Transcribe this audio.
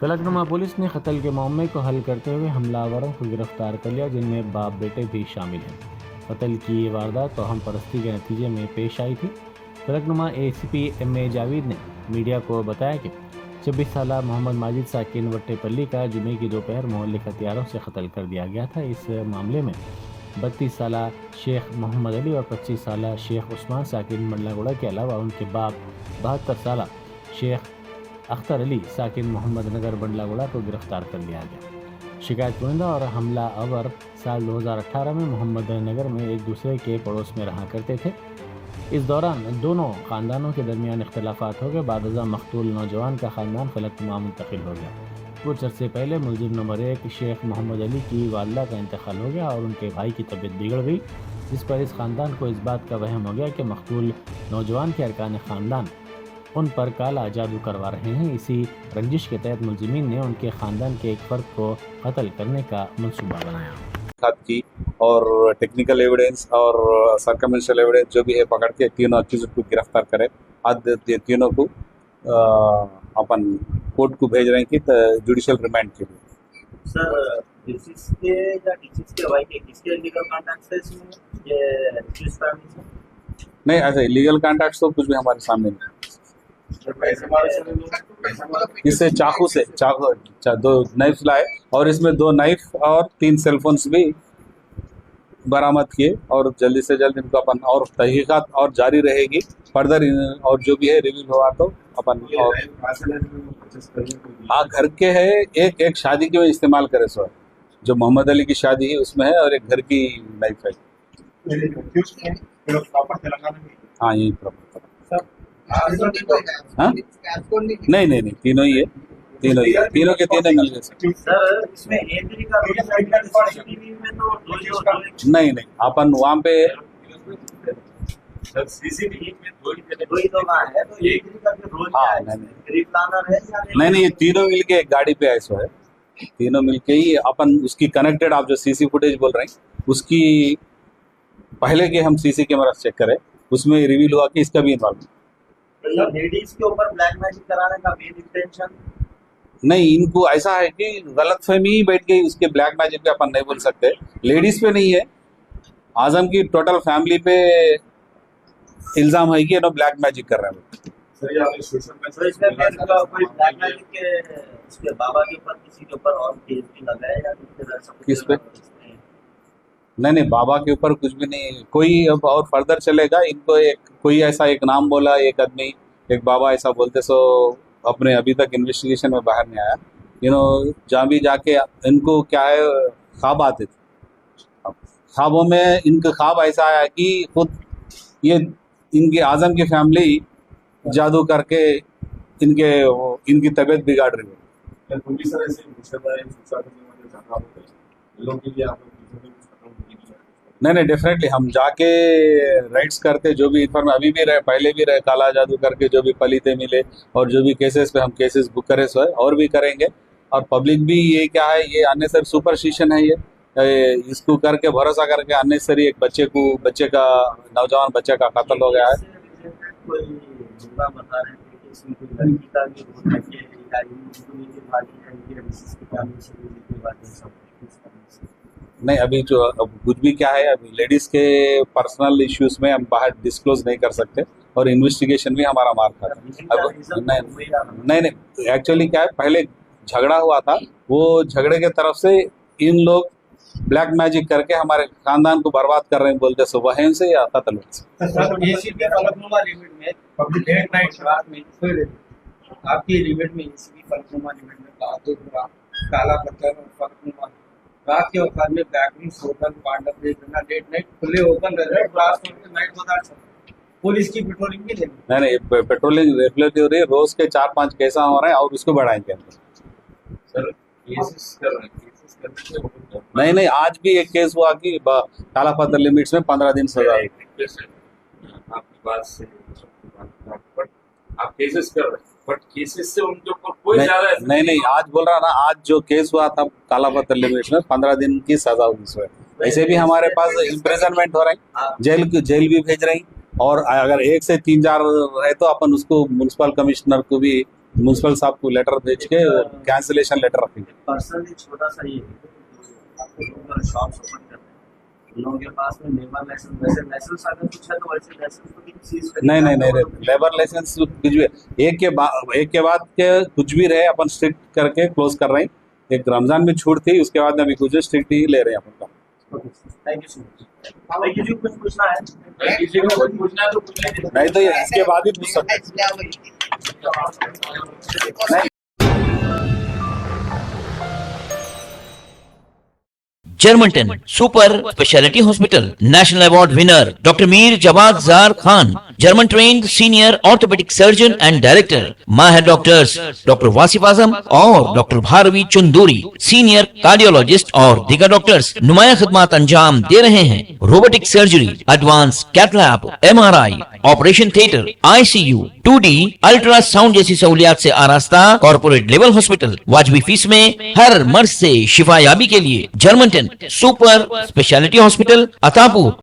Falaknuma police ने कत्ल के मामले को हल करते हुए हमलावरों को गिरफ्तार कर लिया, जिनमें बाप बेटे भी शामिल हैं। कत्ल की ये वारदात तोहम परस्ती के नतीजे में पेश आई थी। Falaknuma ACP MA. जावेद ने मीडिया को बताया कि 26 साल मोहम्मद माजिद साकिन वट्टेपल्ली का जुमे की दोपहर मोहल्ले हथियारों से कत्ल कर दिया गया था। इस मामले में 32 साल शेख मोहम्मद अली और 25 साल शेख उस्मान साकिन मंडलागुड़ा के अलावा उनके बाप 72 साल शेख अख्तर अली साकिन मोहम्मद नगर बंडलागुड़ा को गिरफ्तार कर लिया गया। शिकायत कुनिंदा और हमला अवर साल 2018 में मोहम्मद नगर में एक दूसरे के पड़ोस में रहा करते थे। इस दौरान दोनों ख़ानदानों के दरमियान इख्तलाफात हो गए। बाद मकतूल नौजवान का ख़ानदान फलकनुमा मुंतकिल हो गया। कुछ अर्से पहले मुलजिम नंबर 1 शेख मोहम्मद अली की वालिदा का इंतकाल हो गया और उनके भाई की तबीयत बिगड़ गई, जिस पर इस ख़ानदान को इस बात का वहम हो गया कि मकतूल नौजवान के अरकान ख़ानदान उन पर काला जादू करवा रहे हैं। इसी रंजिश के तहत मुलजिमीन ने उनके ख़ानदान के एक फ़र्द को कत्ल करने का मंसूबा बनाया की और टेक्निकल एविडेंस और सर्कमस्टेंशियल एविडेंस जो भी है पकड़ के तीनों अक्यूज्ड को गिरफ्तार करें। आज तीनों को अपन कोर्ट को भेज रहे हैं कि जुडिशियल रिमांड के लिए। सर किसके या किसके भाई के किसके लीगल कॉन्टैक्ट है इसमें ये किस फैमिली से? नहीं, ऐसे लीगल कॉन्टैक्ट्स तो कुछ भी हमारे सामने नहीं। इससे चाकू से दो नाइफ लाए और इसमें 2 नाइफ और 3 सेलफोन्स भी बरामद किए और जल्दी से जल्द इनको अपन और तहकीकात और जारी रहेगी फर्दर और जो भी है रिव्यू हुआ तो अपन और हाँ घर के है एक शादी के में इस्तेमाल करे सो है जो मोहम्मद अली की शादी है उसमें है और एक घर की नाइफ है। हाँ यही प्रॉपर। हाँ नहीं तीनों ही है, तीनों के तीनों मिल गए सर। इसमें एंट्री का सीसीटीवी में तो नहीं अपन वहाँ पे सीसीटीवी में दो ही तो है तो एंट्री का रोल हाँ प्लानर है या नहीं ये तीनों मिलके एक गाड़ी पे आए सो है। तीनों मिलके ही अपन उसकी कनेक्टेड आप जो सीसी फुटेज बोल रहे हैं उसकी पहले के हम सीसी कैमरा चेक करें उसमें रिवील हुआ कि इसका भी इन्वॉल्व लेडीज के ऊपर ब्लैक मैजिक कराने का मेन इंटेंशन नहीं। इनको ऐसा है कि गलतफहमी ही बैठ गई उसके ब्लैक मैजिक पे अपन नहीं बोल सकते। लेडीज पे नहीं है, आजम की टोटल फैमिली पे इल्जाम है कि ये ब्लैक मैजिक कर रहे हैं। सर इसमें कोई ब्लैक मैजिक के इसके बाबा के ऊपर किसी के ऊपर और केस भी लगा है या किस पे? नहीं बाबा के ऊपर कुछ भी नहीं, कोई अब और फर्दर चलेगा। इनको कोई ऐसा एक नाम बोला एक आदमी एक बाबा ऐसा बोलते सो अपने अभी तक इन्वेस्टिगेशन में बाहर नहीं आया। जहाँ भी जाके इनको क्या है ख्वाब आते थे, ख्वाबों में इनका ख्वाब ऐसा आया कि खुद ये इनके आजम की फैमिली जादू करके इनकी तबीयत बिगाड़ रही है। नहीं डेफिनेटली हम जाके राइट्स करते जो भी इन्फॉर्मेशन अभी भी रहे पहले भी रहे काला जादू करके जो भी पलीते मिले और जो भी केसेस पे हम केसेस बुक करे सो है और भी करेंगे। और पब्लिक भी ये क्या है ये अननेसरी सुपरस्टिशन है ये इसको करके भरोसा करके अननेसरी एक बच्चे का नौजवान बच्चे का कत्ल हो गया है। नहीं अभी जो अब कुछ भी क्या है अभी लेडीज के पर्सनल इश्यूज में हम बाहर डिस्क्लोज नहीं कर सकते और इन्वेस्टिगेशन भी हमारा मार्क था। अब नहीं एक्चुअली क्या है पहले झगड़ा हुआ था, वो झगड़े के तरफ से इन लोग ब्लैक मैजिक करके हमारे खानदान को बर्बाद कर रहे हैं बोलते सो वहीं से या कत्ल आपकी लिमिट में फलकनुमा लिमिट में काला पत्थर और फलकनुमा रात के वक्त में backroom hotel Pandav late night खुले ओपन रहे क्लास नाइट बाजार पुलिस की पेट्रोलिंग भी नहीं पेट्रोलिंग रेगुलर हो रही है। रोज के 4-5 केस हो रहे हैं और उसको बढ़ाएंगे सर। केसेस कर रहे हैं नहीं आज भी एक केस हुआ कि काला पत्थर लिमिट्स में 15 दिन सजा। आपकी बात से आप केसेस कर रहे हैं बट केसेस से उनके ऊपर कोई ज्यादा नहीं आज बोल रहा ना आज जो केस हुआ था काला पत्थर लिमिट्स में 15 दिन की सजा हुई है। ऐसे भी हमारे पास इम्प्रिजनमेंट हो रही जेल भी भेज रही और अगर 1 से 3-4 है तो अपन उसको म्युनिसिपल कमिश्नर को भी म्यूनसिपल साहब को लेटर भेज के कैंसिलेशन लेटर रखेंगे। पर्सनली छोटा सा ये आपको शॉप्स ओपन करते हैं उन लोगों के पास में लेबर लाइसेंस वैसे लाइसेंस अगर कुछ है तो वैसे लाइसेंस को भी सीज कर नहीं लेबर लाइसेंस कुछ भी एक के बाद के कुछ भी रहे अपन स्ट्रिक्ट करके क्लोज कर रहे हैं। एक रमजान में छूट थी, उसके बाद में अभी कुछ स्ट्रिक्ट ही ले रहे हैं अपन का। Thank you so much. भाई किसी को कुछ पूछना है? किसी को कुछ पूछना है तो पूछ लीजिए। नहीं तो ये इसके बाद ही पूछ सकते हैं। जर्मनटन super speciality hospital national award winner doctor Mir Jawad Jar Khan, German trained senior orthopaedic surgeon and director, माहिर डॉक्टर्स डॉक्टर वासिफ आजम और doctor Bharvi Chanduri, senior cardiologist और दीगर डॉक्टर्स नुमाया खिदमत अंजाम दे रहे हैं। Robotic surgery, advance cath lab, MRI, operation theatre, ICU, 2D ultrasound जैसी सहूलियात से आरास्ता कॉर्पोरेट लेवल हॉस्पिटल। वाजबी फीस में हर मर्ज से शिफायाबी के लिए Germanton super speciality hospital, Attapur.